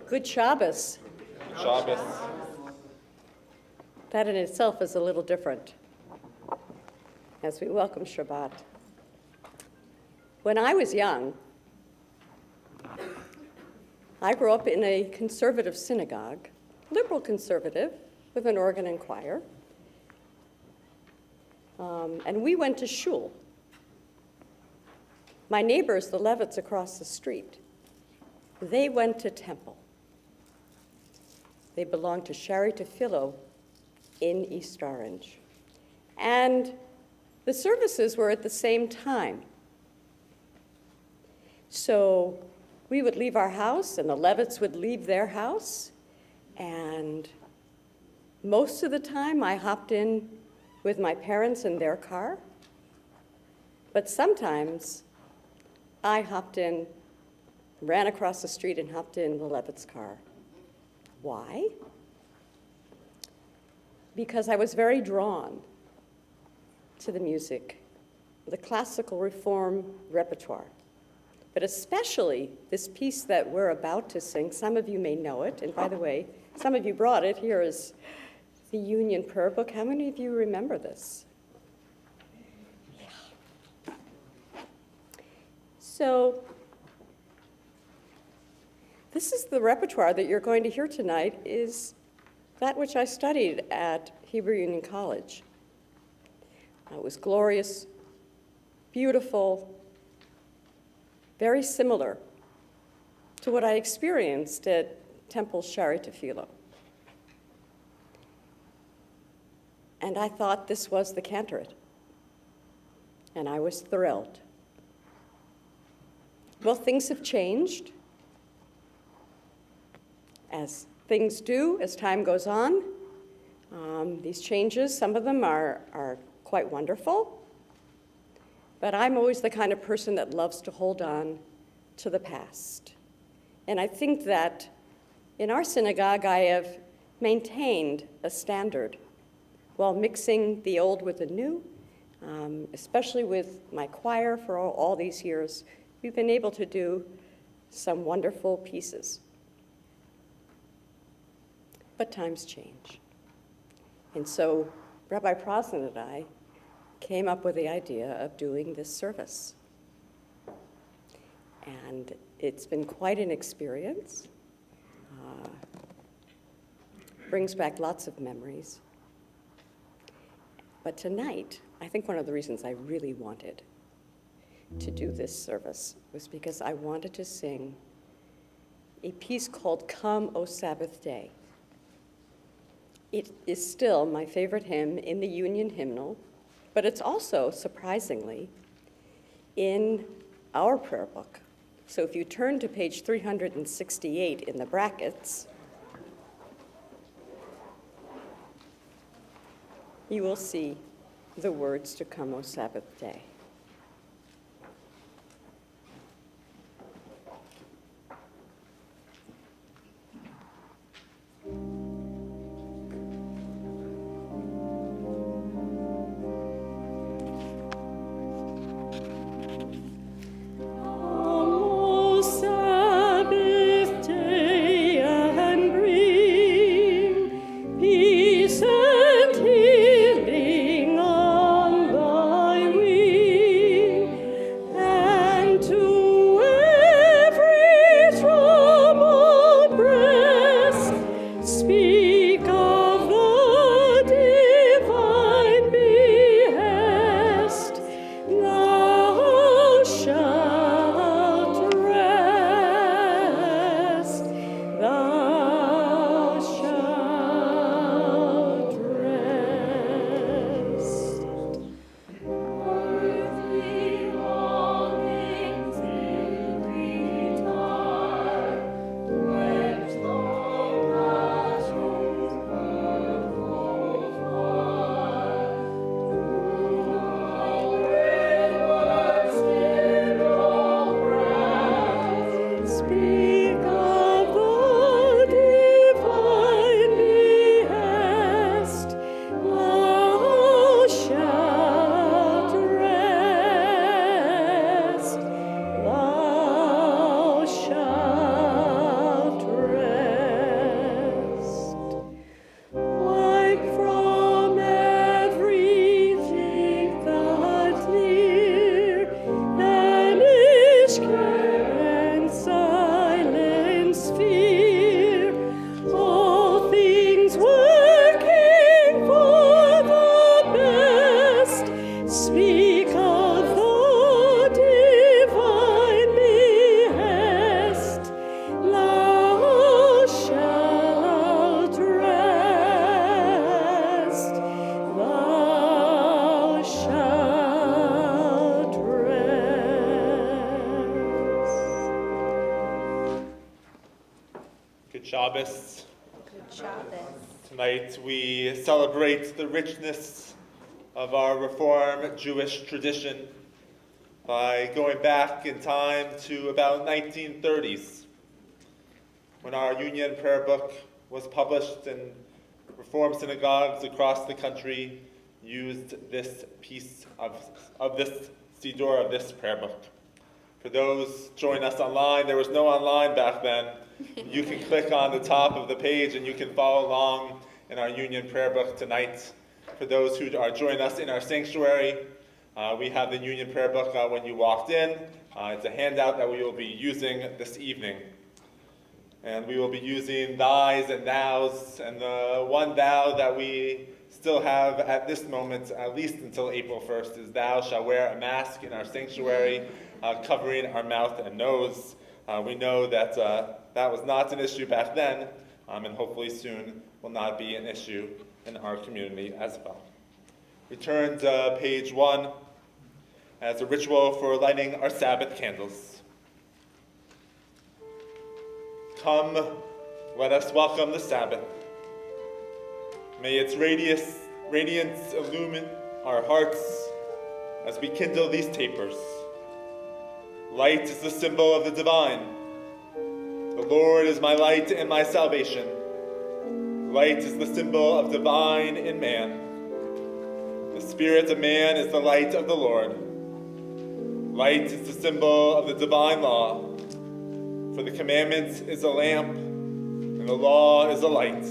Good Shabbos. Shabbos. That in itself is a little different as we welcome Shabbat. When I was young, I grew up in a conservative synagogue, liberal conservative, with an organ and choir. And we went to shul. My neighbors, the Levitts across the street, they went to temple. They belonged to Shari Tefillo in East Orange. And the services were at the same time. So we would leave our house, and the Levitts would leave their house, and most of the time I hopped in with my parents in their car, but sometimes I hopped in, ran across the street and hopped in the Levitts' car. Why? Because I was very drawn to the music, the classical reform repertoire, but especially this piece that we're about to sing. Some of you may know it, and by the way, some of you brought it. Here is the Union Prayer Book. How many of you remember this? Yeah. So, this is the repertoire that you're going to hear tonight, is that which I studied at Hebrew Union College. It was glorious, beautiful, very similar to what I experienced at Temple Shari Tefillo. And I thought this was the Cantorate, and I was thrilled. Well, things have changed, as things do as time goes on. These changes, some of them are quite wonderful, but I'm always the kind of person that loves to hold on to the past. And I think that in our synagogue, I have maintained a standard while mixing the old with the new, especially with my choir for all these years. We've been able to do some wonderful pieces. But times change. And so Rabbi Prosman and I came up with the idea of doing this service. And it's been quite an experience. Brings back lots of memories. But tonight, I think one of the reasons I really wanted to do this service was because I wanted to sing a piece called Come, O Sabbath Day. It is still my favorite hymn in the Union hymnal, but it's also, surprisingly, in our prayer book. So if you turn to page 368 in the brackets, you will see the words to Come, O Sabbath Day. Peace and healing on thy wings. Shabbos. Good Shabbos. Tonight we celebrate the richness of our Reform Jewish tradition by going back in time to about 1930s, when our Union Prayer Book was published and Reform synagogues across the country used this piece of this Siddur, of this prayer book. For those joining us online, there was no online back then. You can click on the top of the page and you can follow along in our Union Prayer Book tonight. For those who are joining us in our sanctuary, we have the Union Prayer Book when you walked in. It's a handout that we will be using this evening. And we will be using thys and thous, and the one thou that we still have at this moment, at least until April 1st, is thou shalt wear a mask in our sanctuary, covering our mouth and nose. We know that that was not an issue back then, and hopefully soon will not be an issue in our community as well. We turn to page 1 as a ritual for lighting our Sabbath candles. Come, let us welcome the Sabbath. May its radiance illumine our hearts as we kindle these tapers. Light is the symbol of the divine. The Lord is my light and my salvation. Light is the symbol of divine in man. The spirit of man is the light of the Lord. Light is the symbol of the divine law. For the commandment is a lamp, and the law is a light.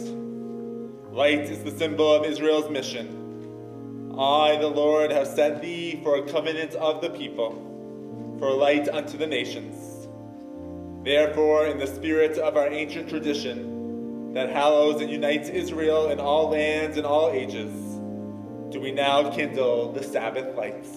Light is the symbol of Israel's mission. I, the Lord, have set thee for a covenant of the people, for a light unto the nations. Therefore, in the spirit of our ancient tradition, that hallows and unites Israel in all lands and all ages, do we now kindle the Sabbath lights.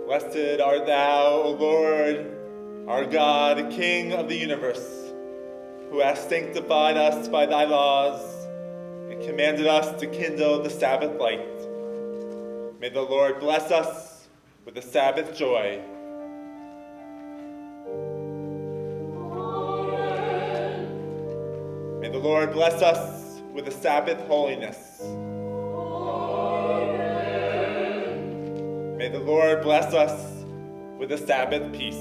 Blessed art thou, O Lord, our God, King of the universe, who hast sanctified us by thy laws and commanded us to kindle the Sabbath light. May the Lord bless us with the Sabbath joy. Amen. May the Lord bless us with the Sabbath holiness. May the Lord bless us with a Sabbath peace.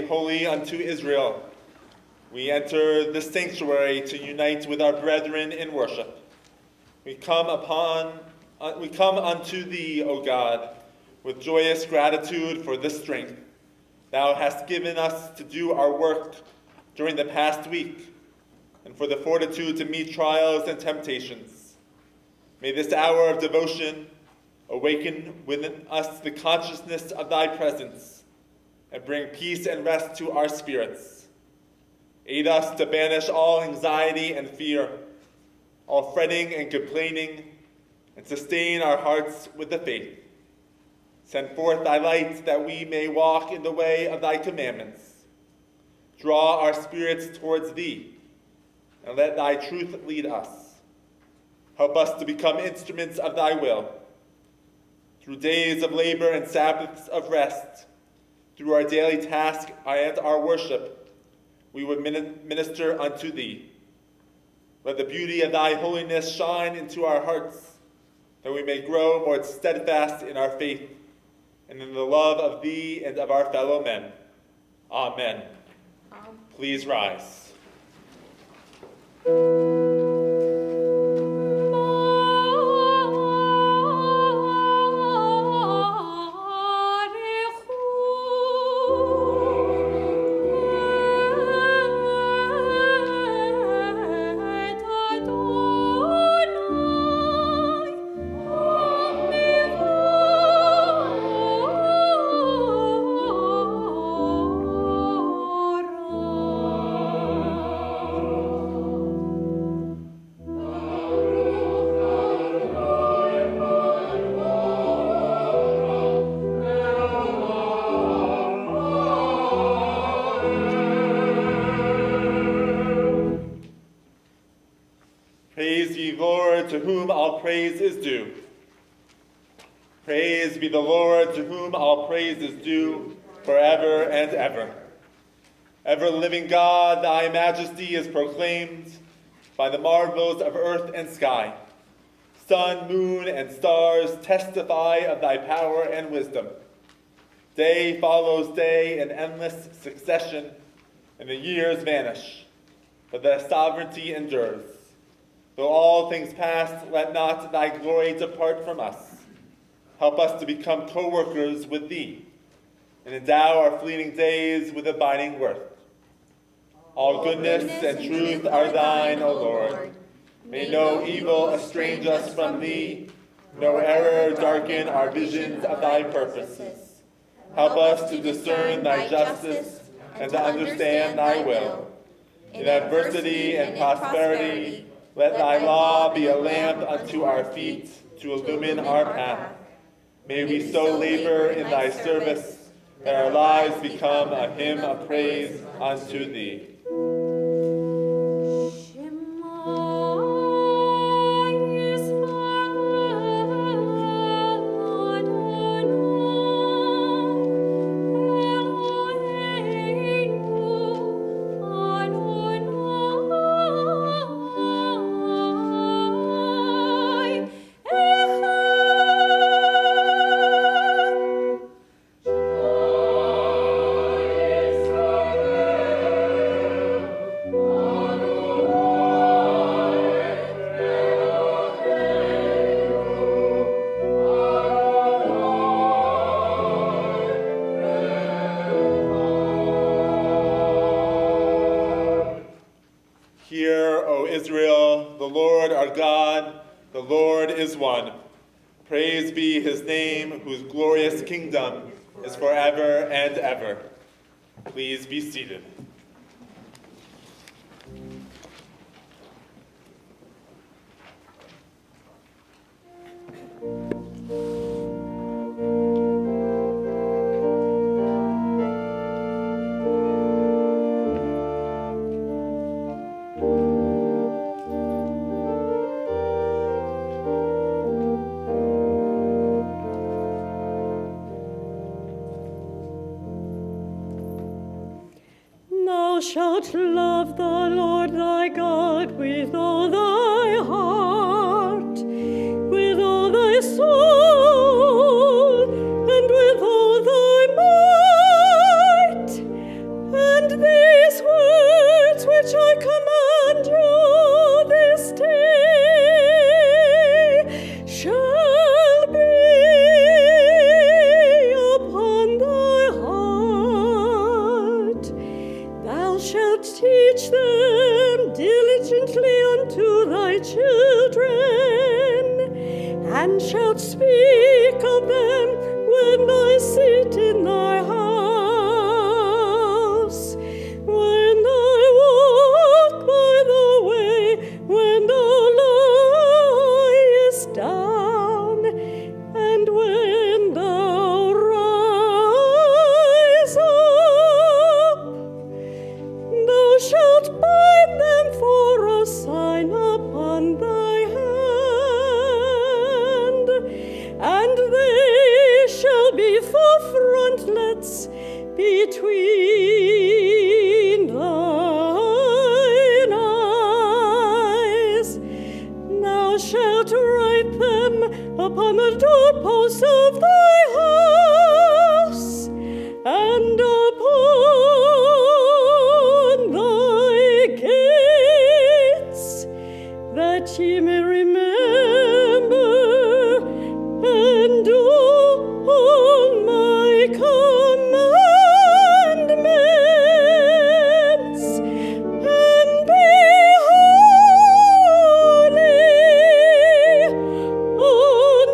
holy unto Israel, we enter the sanctuary to unite with our brethren in worship. We come unto thee, O God, with joyous gratitude for the strength thou hast given us to do our work during the past week, and for the fortitude to meet trials and temptations. May this hour of devotion awaken within us the consciousness of thy presence and bring peace and rest to our spirits. Aid us to banish all anxiety and fear, all fretting and complaining, and sustain our hearts with the faith. Send forth thy light that we may walk in the way of thy commandments. Draw our spirits towards thee, and let thy truth lead us. Help us to become instruments of thy will. Through days of labor and Sabbaths of rest, through our daily task and our worship, we would minister unto thee. Let the beauty of thy holiness shine into our hearts, that we may grow more steadfast in our faith and in the love of thee and of our fellow men. Amen. Please rise. Praise ye Lord, to whom all praise is due. Praise be the Lord, to whom all praise is due, forever and ever. Ever-living God, thy majesty is proclaimed by the marvels of earth and sky. Sun, moon, and stars testify of thy power and wisdom. Day follows day in endless succession, and the years vanish, but thy sovereignty endures. Though all things pass, let not thy glory depart from us. Help us to become co-workers with thee, and endow our fleeting days with abiding worth. All goodness and truth are thine, O Lord. May no evil estrange us from thee, no error darken our visions of thy purposes. Help us to discern thy justice and to understand thy will. In adversity and prosperity, let thy law be a lamp unto our feet to illumine our path. May we so labor in thy service that our lives become a hymn of praise unto thee. Hear, O Israel, the Lord our God, the Lord is one. Praise be his name, whose glorious kingdom is forever and ever. Please be seated. Thou shalt love the Lord thy God with all thy heart, with all thy soul, and with all thy might, teach them diligently unto thy children, and shalt speak of them when thou sit in thy house, when thou walk by the way, when thou liest down, and when thou rise up. Thou shalt bind them for a sign upon thy hand, and they shall be for frontlets between thine eyes. Thou shalt write them upon the doorposts of thy house, and upon thy gates, that ye may remember and do all my commandments, and be holy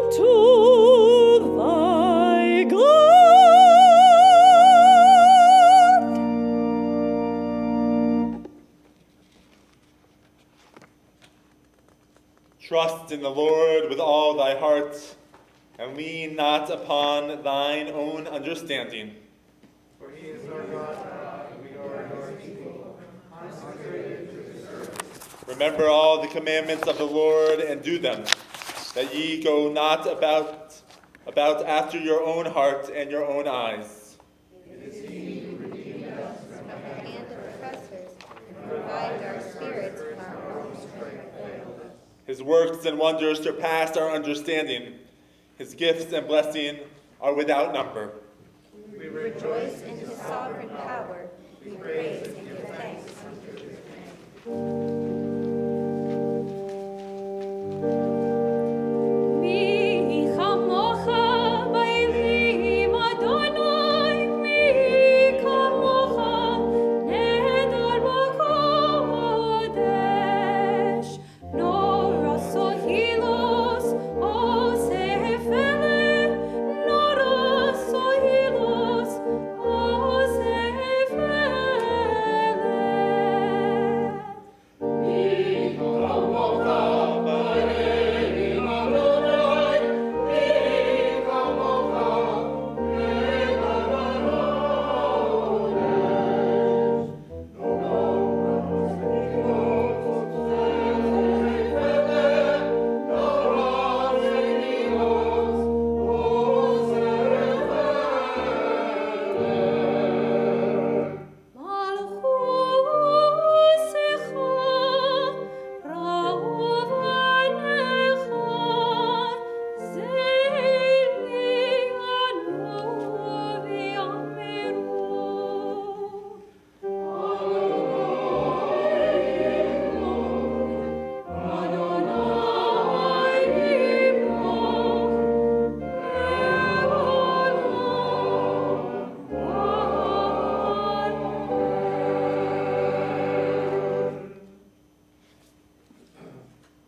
unto thy God. Trust in the Lord with all thy heart, and lean not upon thine own understanding. For he is our God, and we are his people, consecrated to his service. Remember all the commandments of the Lord and do them, that ye go not about after your own heart and your own eyes. It is he who redeemed us from the hand of oppressors and revived our spirits from our own strength. His works and wonders surpass our understanding. His gifts and blessing are without number. We rejoice in his sovereign power. We praise and give thanks unto his name. Mi chamocha b'elim Adonai, mi kamocha nedar b'kodesh. Nor asohilos osefele, nor asohilos osefele.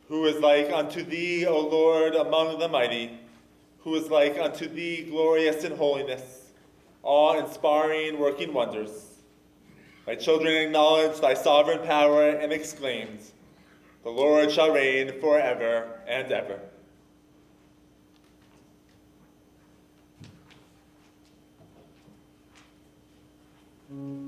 Who is like unto thee, O Lord, among the mighty? Who is like unto thee, glorious in holiness, awe-inspiring, working wonders? Thy children acknowledge thy sovereign power and exclaimed, the Lord shall reign forever and ever. Oh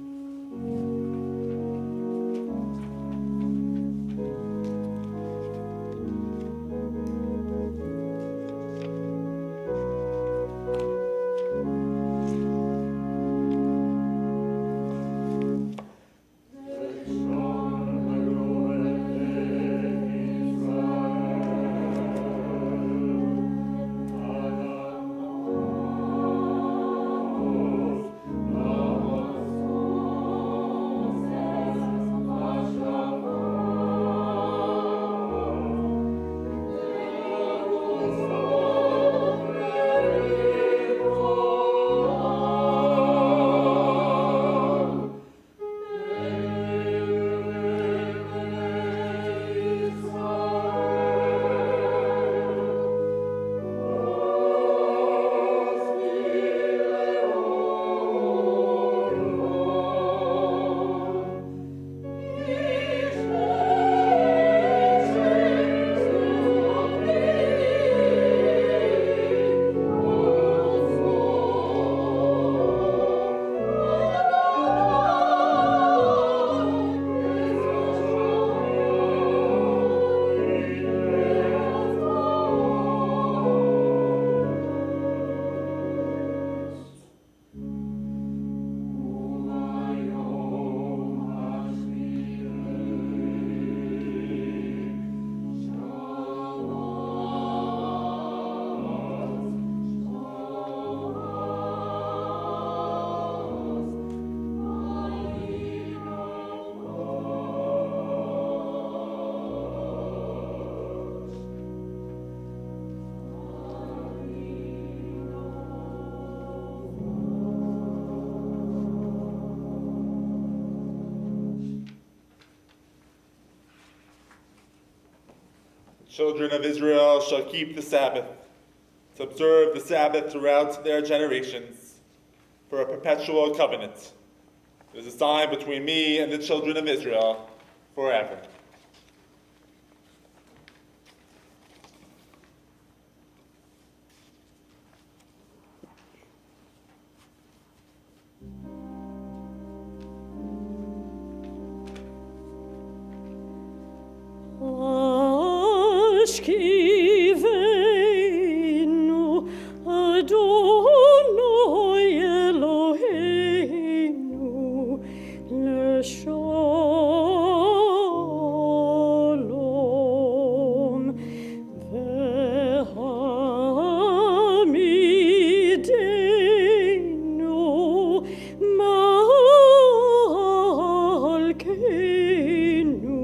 children of Israel shall keep the Sabbath, to observe the Sabbath throughout their generations, for a perpetual covenant. It is a sign between me and the children of Israel forever. Ashkivenu Adonai Eloheinu L'shalom V'hamidenu Malkeinu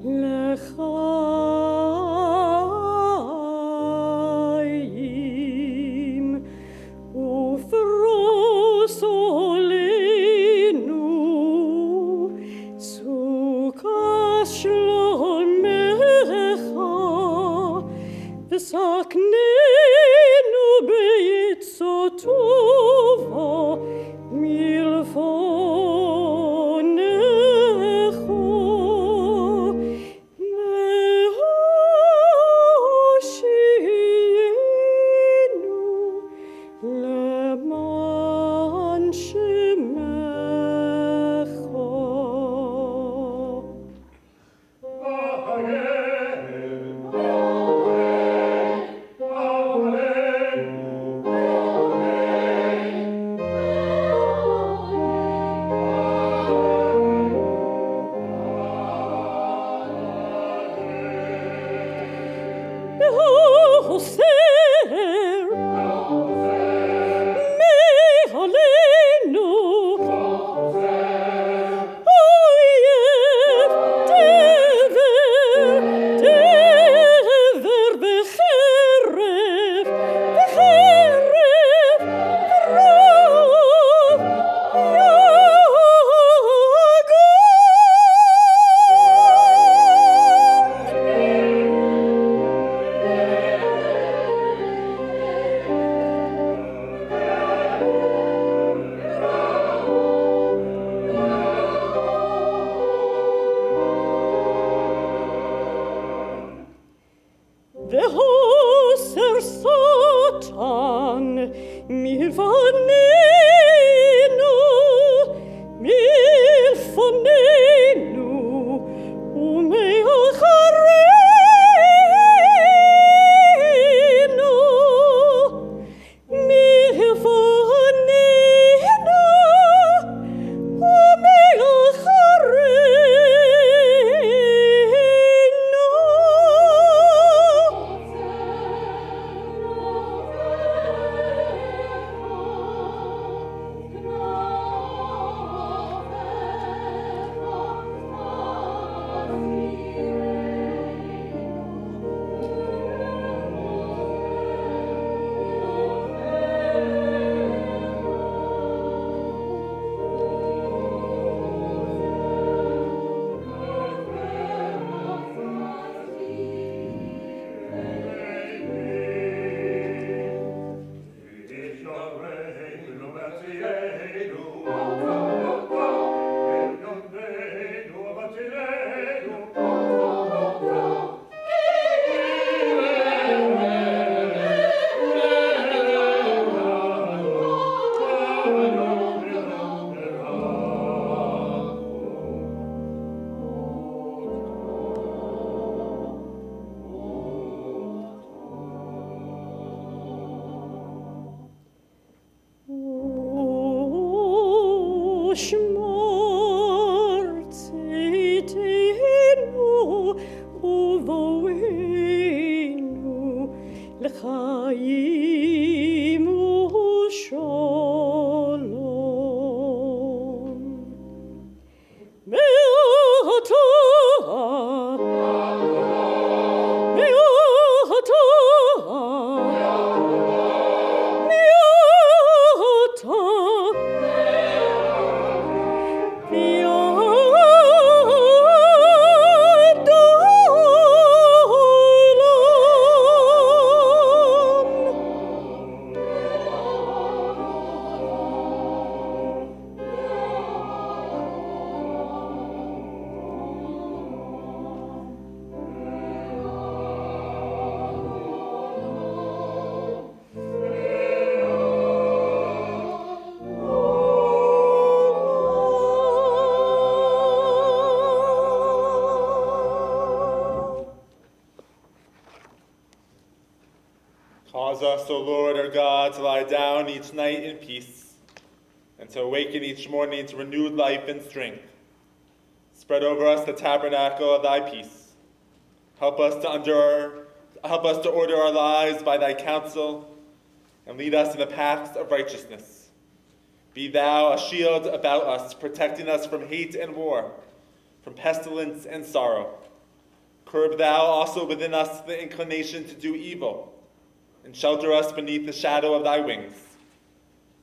L'chaim Ufros olenu Sukkah shlomecha V'saknenu beitzotova milvonecho Ne'oshienu leman shemecha. Cause us, O Lord our God, to lie down each night in peace, and to awaken each morning to renewed life and strength. Spread over us the tabernacle of thy peace. Help us to order our lives by thy counsel, and lead us in the paths of righteousness. Be thou a shield about us, protecting us from hate and war, from pestilence and sorrow. Curb thou also within us the inclination to do evil, and shelter us beneath the shadow of thy wings.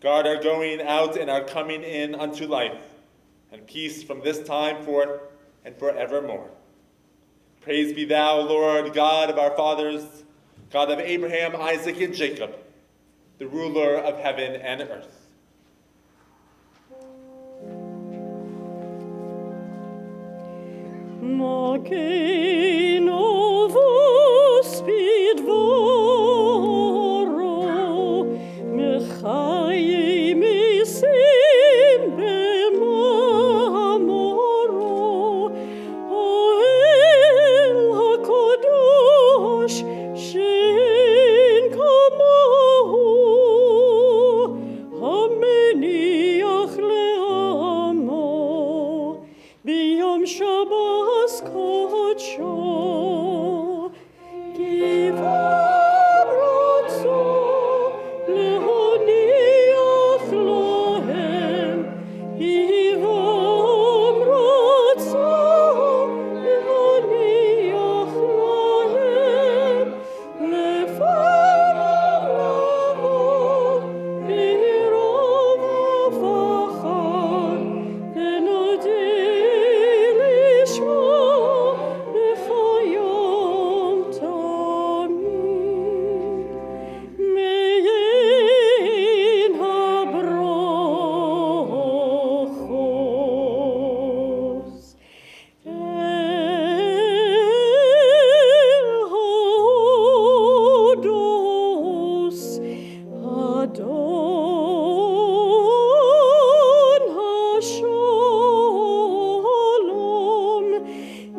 Guard our going out and our coming in unto life, and peace from this time forth and forevermore. Praise be thou, Lord, God of our fathers, God of Abraham, Isaac, and Jacob, the ruler of heaven and earth. Mageno vos vid voro, mechaye misim b'mamoro, Oel HaKadosh she'en kamohu, hameniach le'amo, b'yom Shabbat Kocho, Givam Rotso, Lehoniach Lohem, Givam Rotso, Lehoniach Lohem, Lefanav Lavo, Birov Avachar, Venodei Lishmo,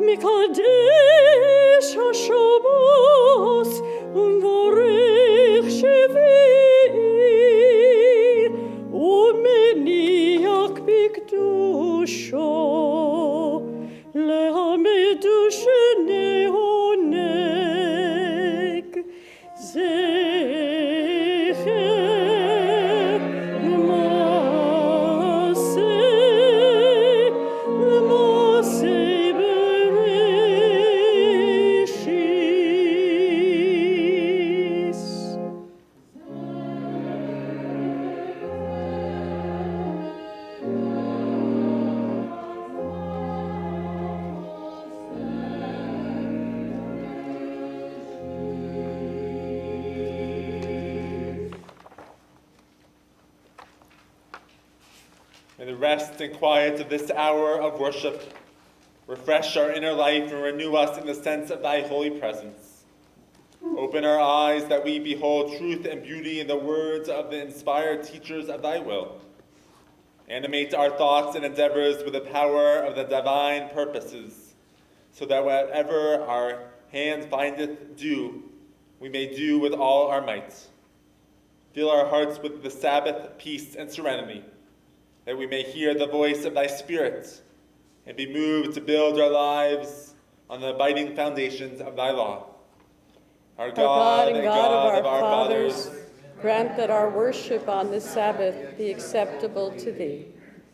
Mikadesh HaShabbos Umvorech Shevir Umeniach Bikdusho Lehamedu Sheneoneg Zecher L'maseh May the rest and quiet of this hour of worship refresh our inner life and renew us in the sense of thy holy presence. Open our eyes that we behold truth and beauty in the words of the inspired teachers of thy will. Animate our thoughts and endeavors with the power of the divine purposes, so that whatever our hand findeth do, we may do with all our might. Fill our hearts with the Sabbath peace and serenity, that we may hear the voice of thy Spirit and be moved to build our lives on the abiding foundations of thy law. Our God and God of our fathers, grant that our worship on this Sabbath be acceptable to thee.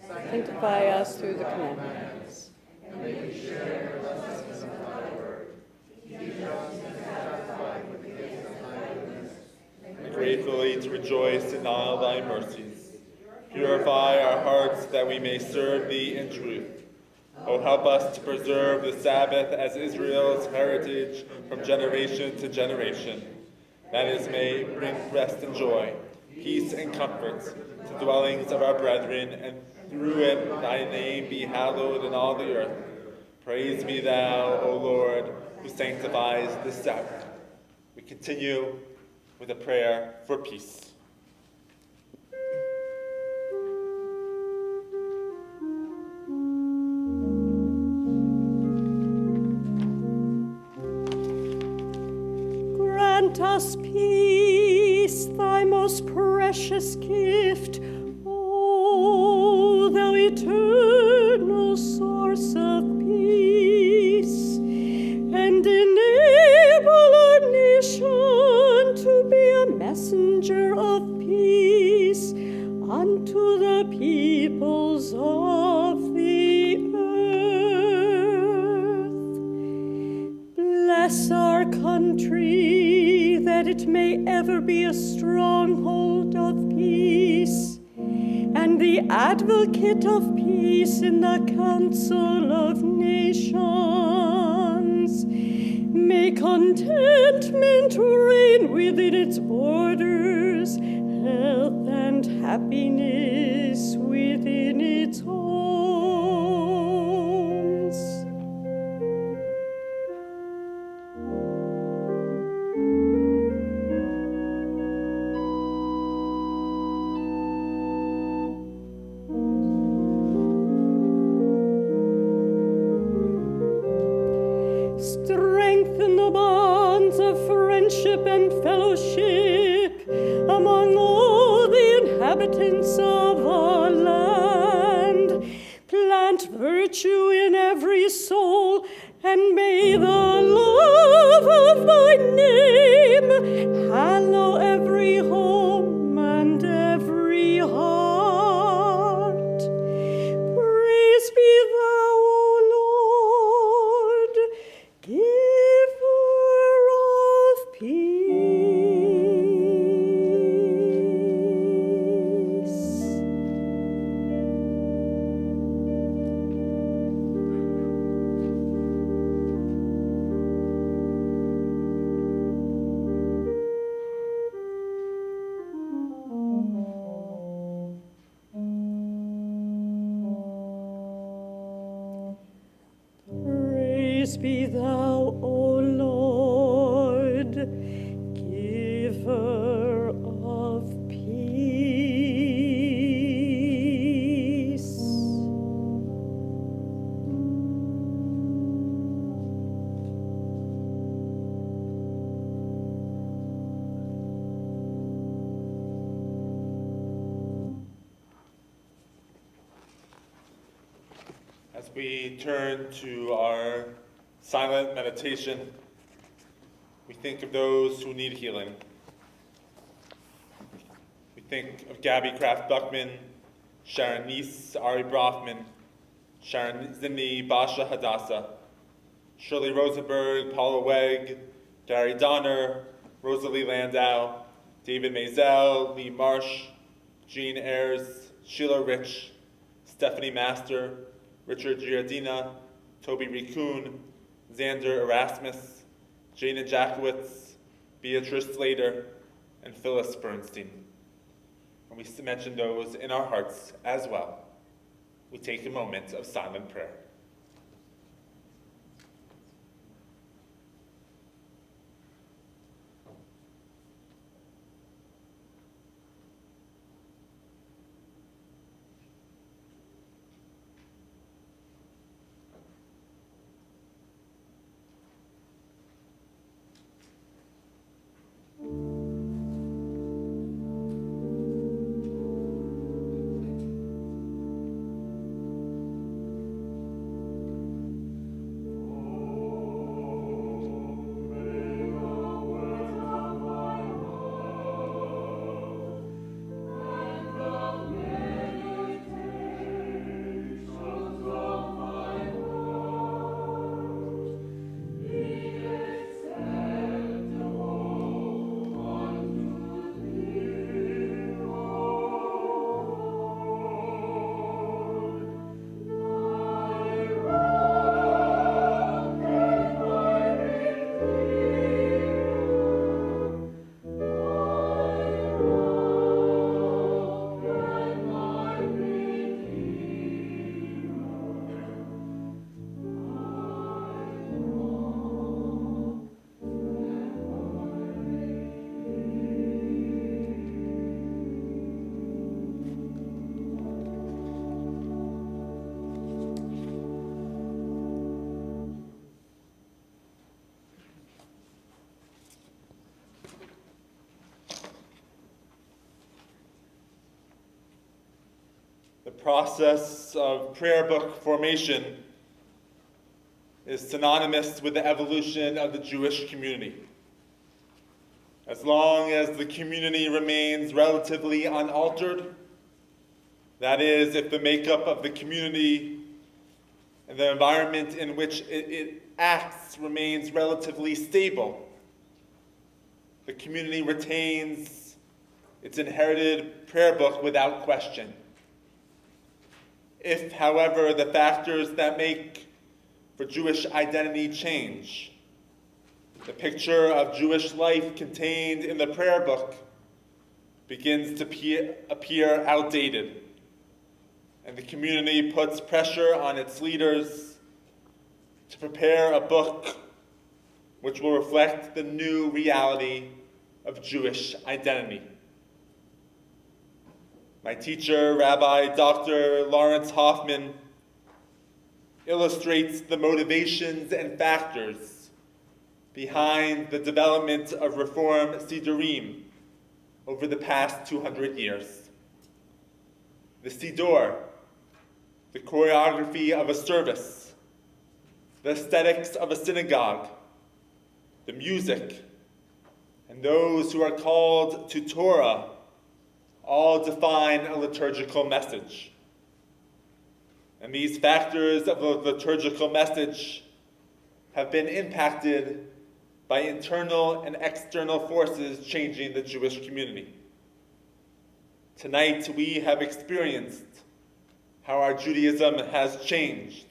Sanctify us through the commandments. And gratefully to rejoice in all thy mercies. Purify our hearts that we may serve thee in truth. O help us to preserve the Sabbath as Israel's heritage from generation to generation, that it may bring rest and joy, peace and comfort to the dwellings of our brethren, and through it thy name be hallowed in all the earth. Praise be thou, O Lord, who sanctifies the Sabbath. We continue with a prayer for peace. Grant us peace thy most precious gift, O thou eternal source of peace, and enable our nation to be a messenger of peace unto the peoples of the earth. Bless our country, that it may ever be a stronghold of peace, and the advocate of peace in the council of nations. May contentment reign within its borders, health and happiness within its homes. Strengthen the bonds of friendship and fellowship among all the inhabitants of our land. Plant virtue in every soul, and may the love of thy name hallow every home and every heart. Praise be thou, O Lord, giver of peace. Praise be thou, O Lord, giver of peace. As we turn to our silent meditation, we think of those who need healing. We think of Gabby Kraft Buckman, Sharon Neese, Ari Brofman, Sharon Zinni, Basha Hadassah, Shirley Rosenberg, Paula Wegg, Gary Donner, Rosalie Landau, David Maisel, Lee Marsh, Jean Ayers, Sheila Rich, Stephanie Master, Richard Giardina, Toby Rikun, Xander Erasmus, Jana Jackowitz, Beatrice Slater, and Phyllis Bernstein. And we mention those in our hearts as well. We take a moment of silent prayer. process of prayer book formation is synonymous with the evolution of the Jewish community. As long as the community remains relatively unaltered, that is, if the makeup of the community and the environment in which it acts remains relatively stable, the community retains its inherited prayer book without question. If, however, the factors that make for Jewish identity change, the picture of Jewish life contained in the prayer book begins to appear outdated, and the community puts pressure on its leaders to prepare a book which will reflect the new reality of Jewish identity. My teacher, Rabbi Dr. Lawrence Hoffman, illustrates the motivations and factors behind the development of Reform Sidurim over the past 200 years. The Siddur, the choreography of a service, the aesthetics of a synagogue, the music, and those who are called to Torah all define a liturgical message. And these factors of the liturgical message have been impacted by internal and external forces changing the Jewish community. Tonight we have experienced how our Judaism has changed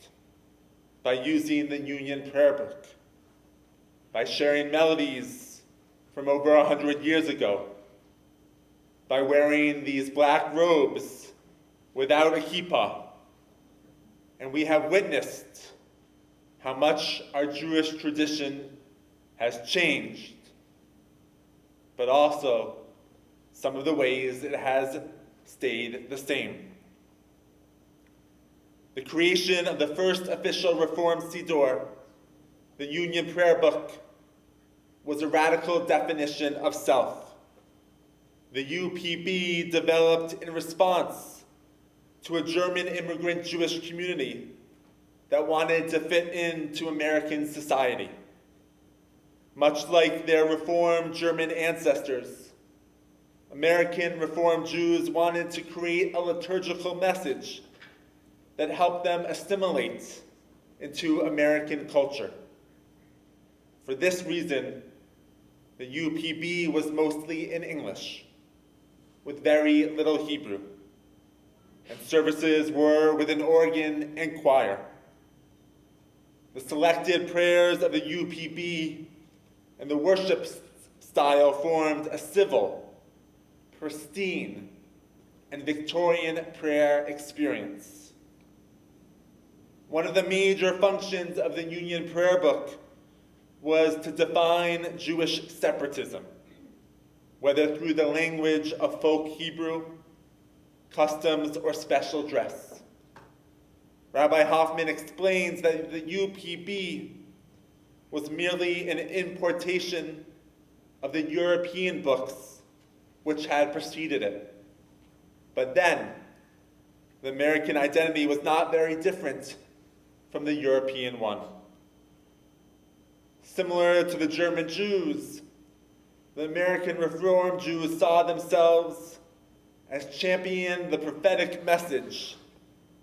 by using the Union Prayer Book, by sharing melodies from over 100 years ago, by wearing these black robes without a kippah. And we have witnessed how much our Jewish tradition has changed, but also some of the ways it has stayed the same. The creation of the first official Reform Siddur, the Union Prayer Book, was a radical definition of self. The UPB developed in response to a German immigrant Jewish community that wanted to fit into American society. Much like their Reformed German ancestors, American Reformed Jews wanted to create a liturgical message that helped them assimilate into American culture. For this reason, the UPB was mostly in English, with very little Hebrew, and services were with an organ and choir. The selected prayers of the UPB and the worship style formed a civil, pristine, and Victorian prayer experience. One of the major functions of the Union Prayer Book was to define Jewish separatism, whether through the language of folk Hebrew, customs, or special dress. Rabbi Hoffman explains that the UPB was merely an importation of the European books which had preceded it. But then, the American identity was not very different from the European one. Similar to the German Jews, the American Reformed Jews saw themselves as championing the prophetic message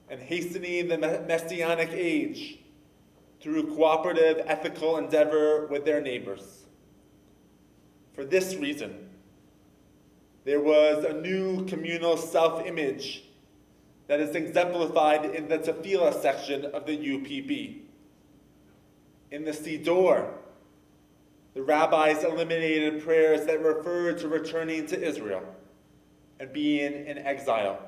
and hastening the Messianic age through cooperative ethical endeavor with their neighbors. For this reason, there was a new communal self-image that is exemplified in the Tefillah section of the UPB. In the Siddur, the rabbis eliminated prayers that referred to returning to Israel and being in exile,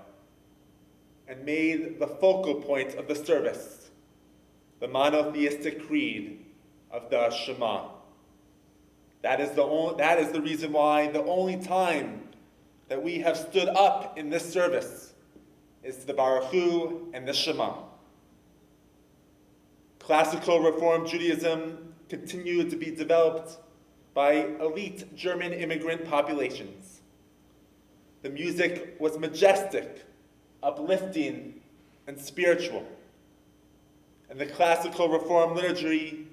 and made the focal point of the service the monotheistic creed of the Shema. That is the reason why the only time that we have stood up in this service is the Baruch Hu and the Shema. Classical Reform Judaism continued to be developed by elite German immigrant populations. The music was majestic uplifting, and spiritual. And the classical Reform liturgy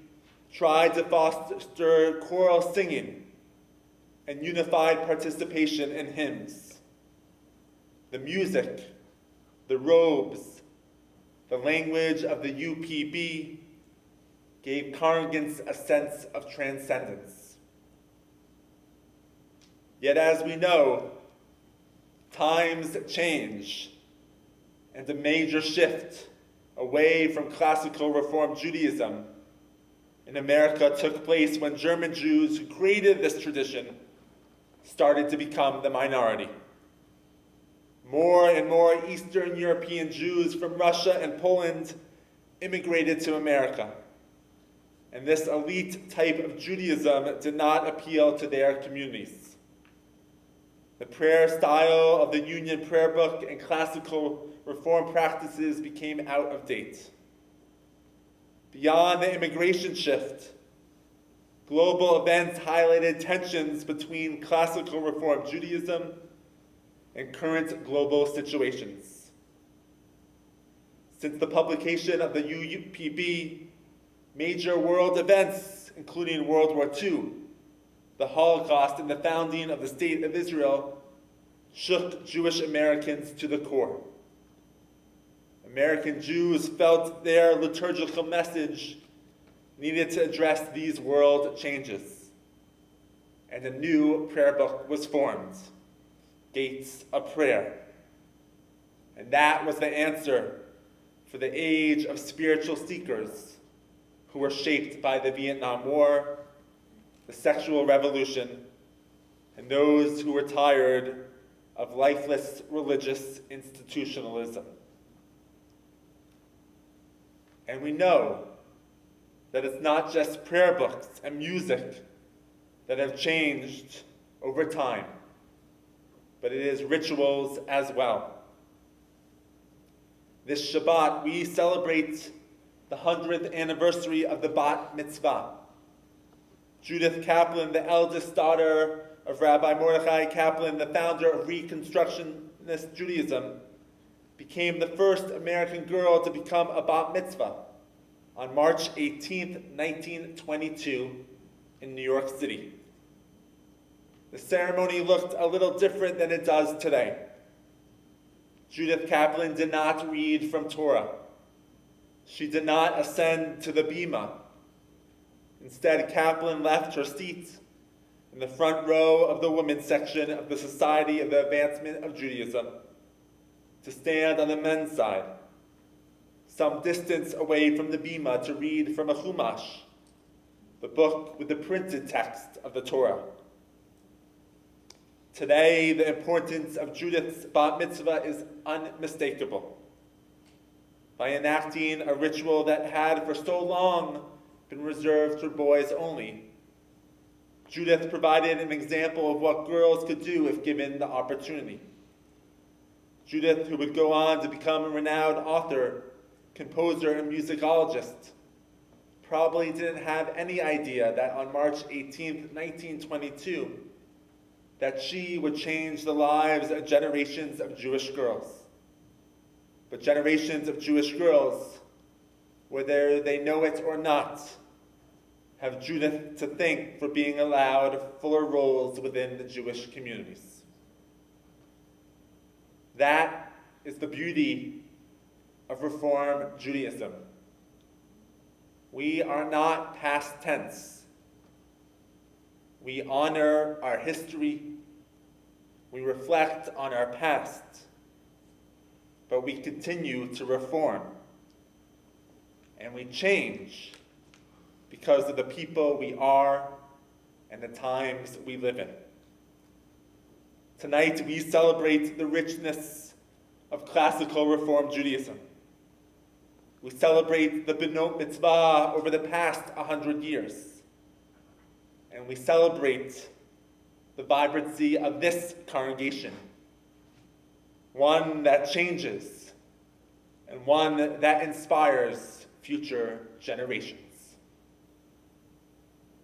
tried to foster choral singing and unified participation in hymns. The music, the robes, the language of the UPB gave congregants a sense of transcendence. Yet as we know, times change, and a major shift away from classical Reform Judaism in America took place when German Jews who created this tradition started to become the minority. More and more Eastern European Jews from Russia and Poland immigrated to America, and this elite type of Judaism did not appeal to their communities. The prayer style of the Union Prayer Book and classical Reform practices became out of date. Beyond the immigration shift, global events highlighted tensions between classical Reform Judaism and current global situations. Since the publication of the UPB, major world events, including World War II, the Holocaust, and the founding of the State of Israel, shook Jewish Americans to the core. American Jews felt their liturgical message needed to address these world changes, and a new prayer book was formed, Gates of Prayer. And that was the answer for the age of spiritual seekers who were shaped by the Vietnam War, the sexual revolution, and those who were tired of lifeless religious institutionalism. And we know that it's not just prayer books and music that have changed over time, but it is rituals as well. This Shabbat, we celebrate the 100th anniversary of the Bat Mitzvah. Judith Kaplan, the eldest daughter of Rabbi Mordechai Kaplan, the founder of Reconstructionist Judaism, became the first American girl to become a Bat Mitzvah on March 18, 1922, in New York City. The ceremony looked a little different than it does today. Judith Kaplan did not read from Torah. She did not ascend to the bima. Instead, Kaplan left her seat in the front row of the women's section of the Society of the Advancement of Judaism to stand on the men's side, some distance away from the bima, to read from a Chumash, the book with the printed text of the Torah. Today, the importance of Judith's Bat Mitzvah is unmistakable. By enacting a ritual that had for so long been reserved for boys only, Judith provided an example of what girls could do if given the opportunity. Judith, who would go on to become a renowned author, composer, and musicologist, probably didn't have any idea that on March 18, 1922, that she would change the lives of generations of Jewish girls. But generations of Jewish girls, whether they know it or not, have Judith to thank for being allowed fuller roles within the Jewish communities. That is the beauty of Reform Judaism. We are not past tense. We honor our history. We reflect on our past. But we continue to reform. And we change because of the people we are and the times we live in. Tonight we celebrate the richness of classical Reform Judaism. We celebrate the Benot Mitzvah over the past 100 years. And we celebrate the vibrancy of this congregation, one that changes and one that inspires future generations.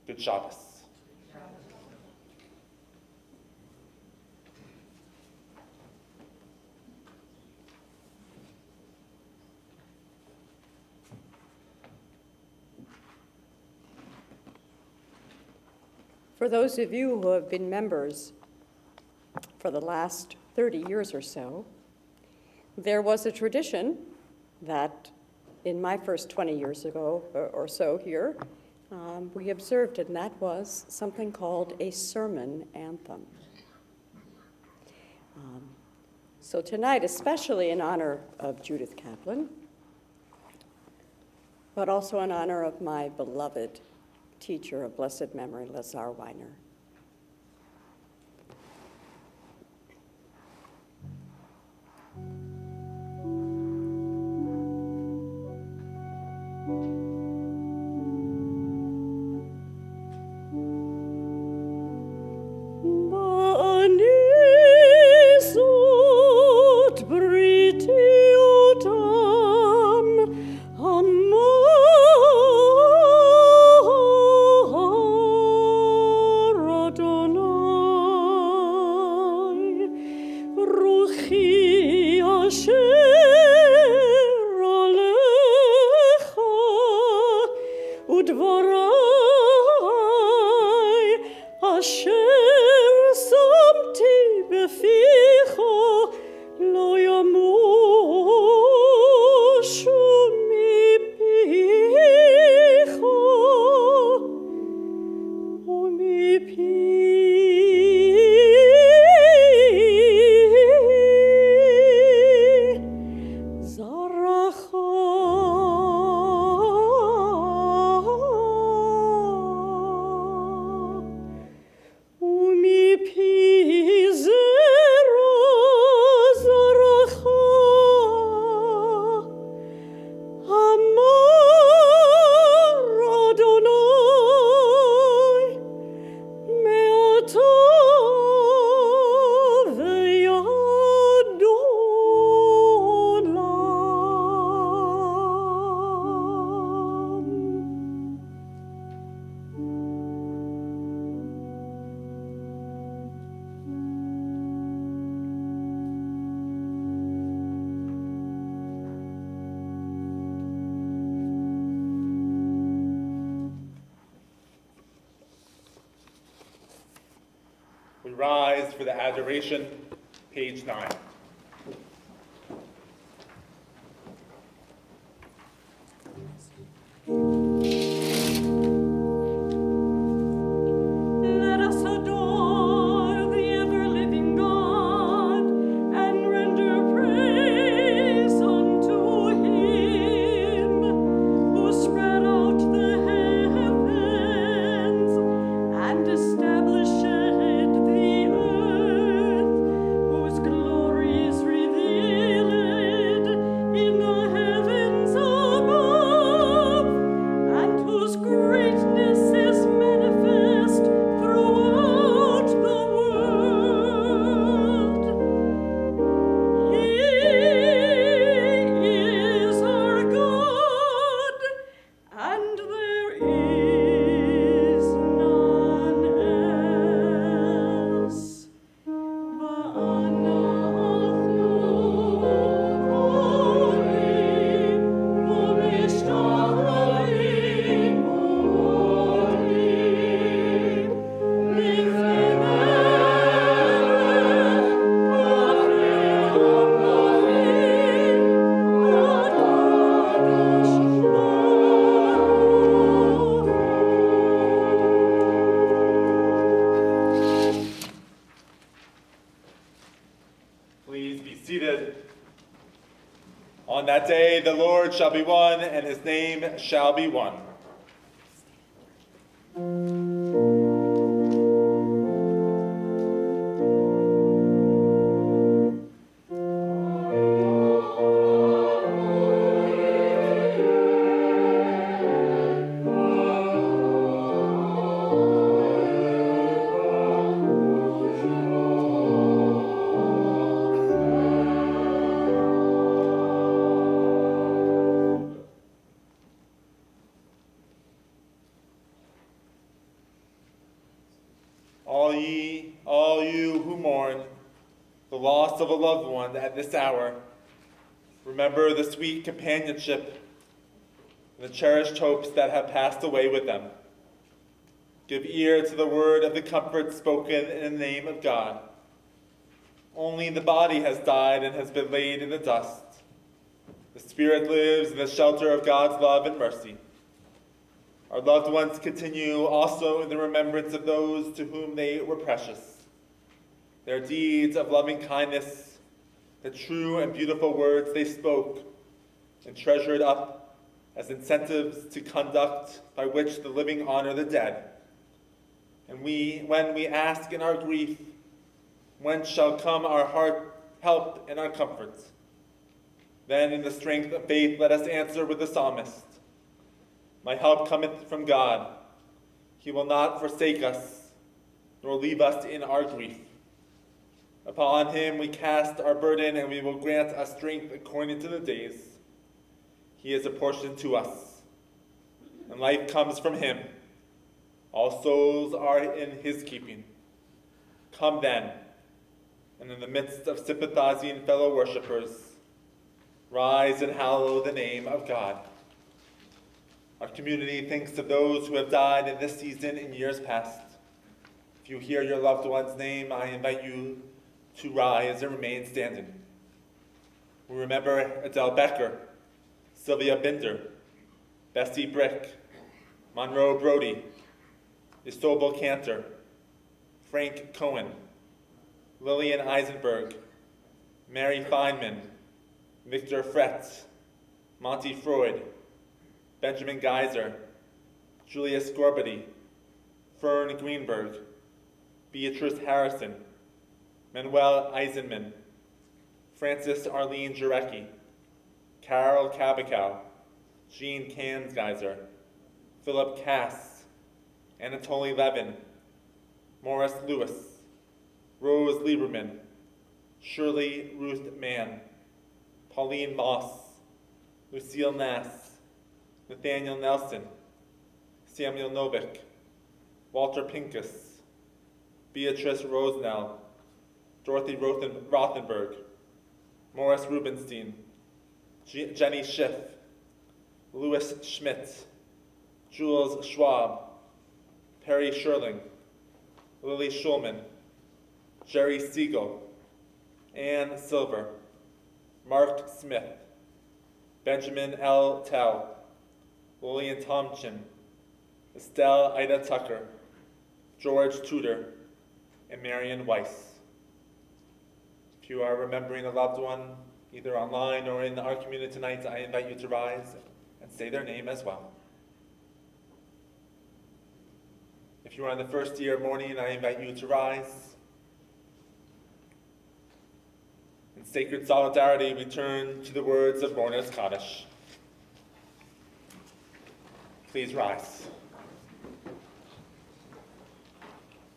Good Shabbos. For those of you who have been members for the last 30 years or so, there was a tradition that in my first 20 years ago or so here, we observed, and that was something called a sermon anthem. So tonight, especially in honor of Judith Kaplan, but also in honor of my beloved teacher of blessed memory, Lazar Weiner. We rise for the adoration, page 9. Let us adore the ever-living God and render praise unto Him who spread out the heavens and established the earth, whose glory is revealed in the heavens above, and whose greatness is manifest throughout the world. He is our God, and there is none else. Please be seated. On that day, the Lord shall be one, and his name shall be one. All you who mourn the loss of a loved one at this hour, remember the sweet companionship and the cherished hopes that have passed away with them. Give ear to the word of the comfort spoken in the name of God. Only the body has died and has been laid in the dust. The spirit lives in the shelter of God's love and mercy. Our loved ones continue also in the remembrance of those to whom they were precious. Their deeds of loving kindness, the true and beautiful words they spoke and treasured up as incentives to conduct by which the living honor the dead. And when we ask in our grief, when shall come our heart help and our comfort? Then in the strength of faith let us answer with the psalmist, my help cometh from God. He will not forsake us, nor leave us in our grief. Upon him we cast our burden, and we will grant us strength according to the days. He is a portion to us, and life comes from him. All souls are in his keeping. Come then, and in the midst of sympathizing fellow worshippers, rise and hallow the name of God. Our community thinks of those who have died in this season in years past. If you hear your loved one's name, I invite you to rise and remain standing. We remember Adele Becker, Sylvia Binder, Bessie Brick, Monroe Brody, Isobel Cantor, Frank Cohen, Lillian Eisenberg, Mary Feynman, Victor Fretz, Monty Freud, Benjamin Geiser, Julius Gorbedy, Fern Greenberg, Beatrice Harrison, Manuel Eisenman, Francis Arlene Jarecki, Carol Kabakow, Jean Kansgeiser, Philip Cass, Anatoly Levin, Morris Lewis, Rose Lieberman, Shirley Ruth Mann, Pauline Moss, Lucille Nass, Nathaniel Nelson, Samuel Novick, Walter Pincus, Beatrice Rosnell, Dorothy Rothenberg, Morris Rubenstein, Jenny Schiff, Louis Schmidt, Jules Schwab, Perry Sherling, Lily Schulman, Jerry Siegel, Ann Silver, Mark Smith, Benjamin L. Tell, Lillian Tomchin, Estelle Ida Tucker, George Tudor, and Marion Weiss. If you are remembering a loved one, either online or in our community tonight, I invite you to rise and say their name as well. If you are in the first year mourning, I invite you to rise. In sacred solidarity, we turn to the words of Mourner's Kaddish. Please rise.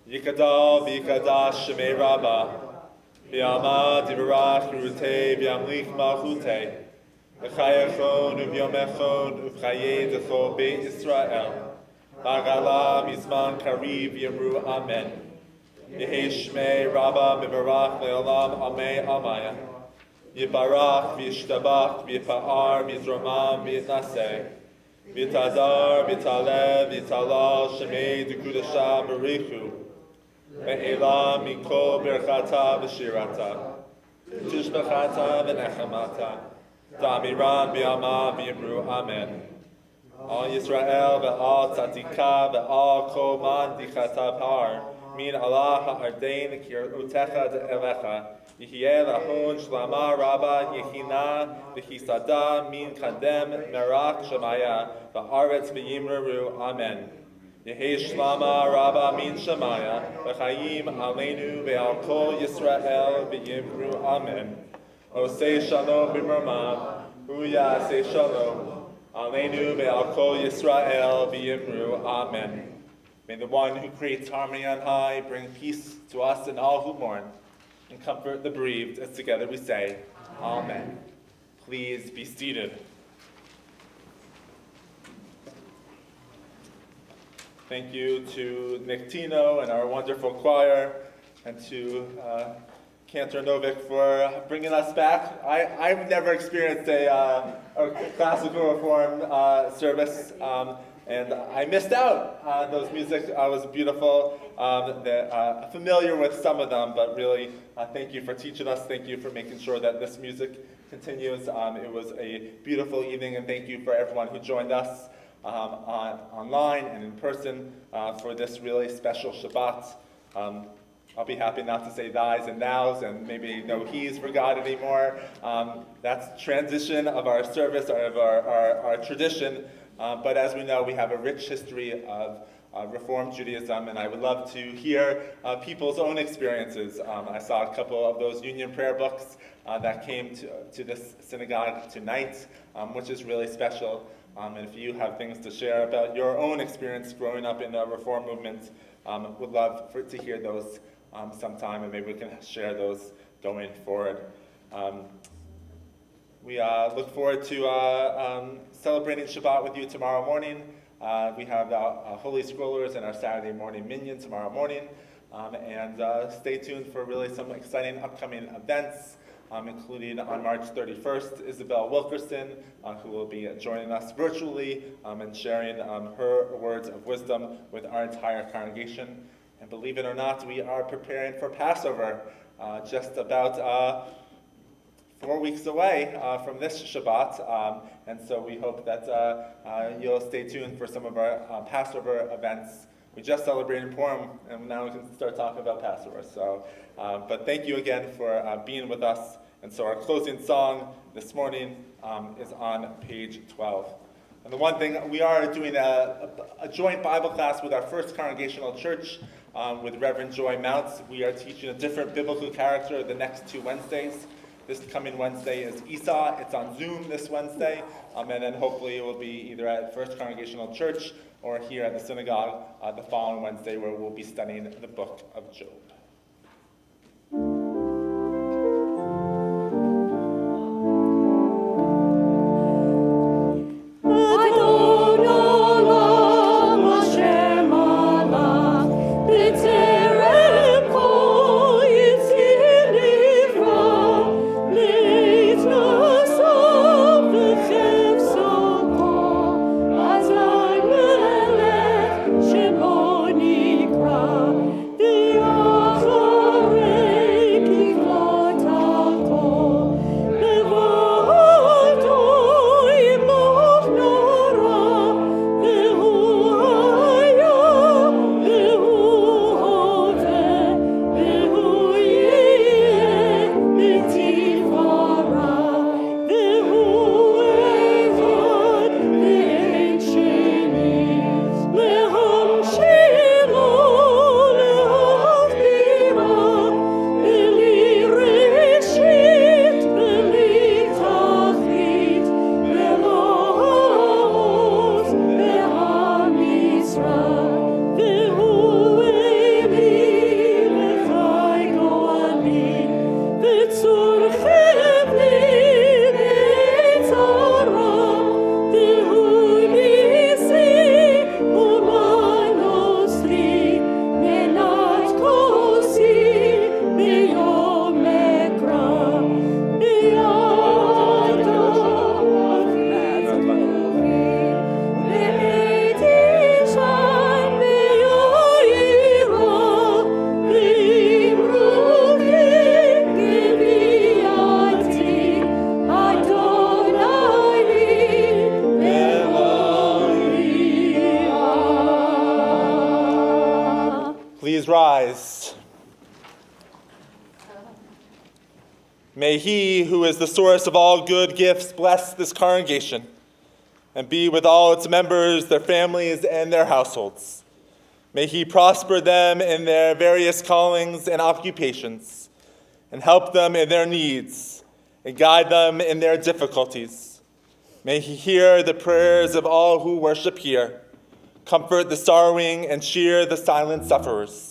Yikadal v'yikadash shemei Rabbah, v'yamad yivarach rutei v'yamlich malchutei, v'chayachon u'vyomechon u'chayei d'chol beit Yisrael, v'agala mizman kariv yamru amen. Yehei shmei Rabbah mivarach le'olam amei amaya. Yibarach v'yishtabach v'yipa'ar v'yizromam v'yitnaseh. V'yitazar v'yitaleh v'yitalal shemei d'kudasha barichu. Ve'elah mikol berchata v'shirata. Tishbachata v'nechamata. Da'amiran v'yama v'yimru amen. All Yisrael ve'al tzatika ve'al kol man dichata par. Min Allah ha'ardein kir'utecha de'elecha. Yihye lahon shlama rabba yechina v'chisada min kadem merak shemaya v'aretz v'yimreru amen. Yehei shlama rabba min shemaya v'chayim aleinu ve'al kol Yisrael v'yimru amen. Osei shalom b'mermav uyasei shalom aleinu ve'al kol Yisrael v'yimru amen. May the one who creates harmony on high bring peace to us and all who mourn, and comfort the bereaved, as together we say, Amen. Please be seated. Thank you to Nick Tino and our wonderful choir, and to Cantor Novick for bringing us back. I've never experienced a classical reform service. And I missed out on those music. Was beautiful. Familiar with some of them, but really, thank you for teaching us. Thank you for making sure that this music continues. It was a beautiful evening, and thank you for everyone who joined us online and in person for this really special Shabbat. I'll be happy not to say thys and thous and maybe no he's for God anymore. That's transition of our service, of our tradition. But as we know, we have a rich history of Reform Judaism, and I would love to hear people's own experiences. I saw a couple of those union prayer books that came to this synagogue tonight, which is really special. And if you have things to share about your own experience growing up in the Reform movement, would love to hear those sometime, and maybe we can share those going forward. We look forward to celebrating Shabbat with you tomorrow morning. We have the Holy Scrollers and our Saturday morning minyan tomorrow morning. And stay tuned for really some exciting upcoming events, including on March 31st, Isabel Wilkerson, who will be joining us virtually and sharing her words of wisdom with our entire congregation. And believe it or not, we are preparing for Passover, just about 4 weeks away from this Shabbat, and so we hope that you'll stay tuned for some of our Passover events. We just celebrated Purim, and now we can start talking about Passover. So, but thank you again for being with us. And so our closing song this morning is on page 12. And the one thing, we are doing a joint Bible class with our First Congregational Church with Reverend Joy Mounts. We are teaching a different biblical character the next 2 Wednesdays. This coming Wednesday is Esau. It's on Zoom this Wednesday, and then hopefully it will be either at First Congregational Church or here at the synagogue the following Wednesday, where we'll be studying the book of Job. Please rise. May He, who is the source of all good gifts, bless this congregation and be with all its members, their families, and their households. May He prosper them in their various callings and occupations and help them in their needs and guide them in their difficulties. May He hear the prayers of all who worship here, comfort the sorrowing, and cheer the silent sufferers.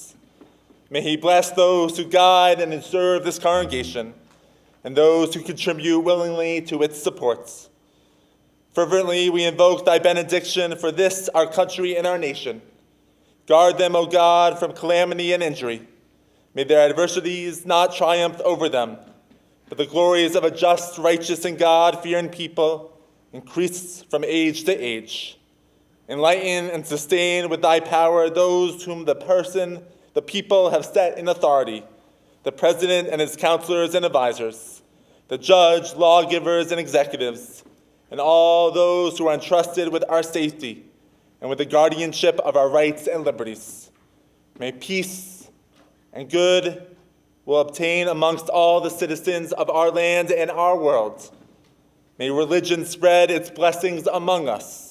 May He bless those who guide and serve this congregation, and those who contribute willingly to its supports. Fervently we invoke Thy benediction for this, our country and our nation. Guard them, O God, from calamity and injury. May their adversities not triumph over them, but the glories of a just, righteous, and God-fearing people increase from age to age. Enlighten and sustain with thy power those whom the people have set in authority, the president and his counselors and advisors, the judge, lawgivers, and executives, and all those who are entrusted with our safety and with the guardianship of our rights and liberties. May peace and good will obtain amongst all the citizens of our land and our world. May religion spread its blessings among us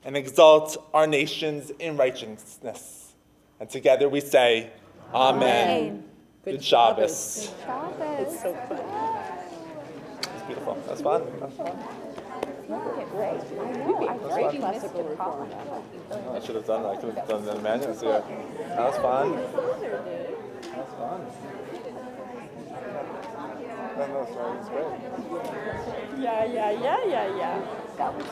and exalt our nations in righteousness. And together we say, Amen. Good Shabbos. It's so fun. It's beautiful. That's fun. That's fun. Great classical reform. I should have done that. I could have done the manual. So yeah. That was fun. That was fun. No, sorry. It's great. Yeah. That was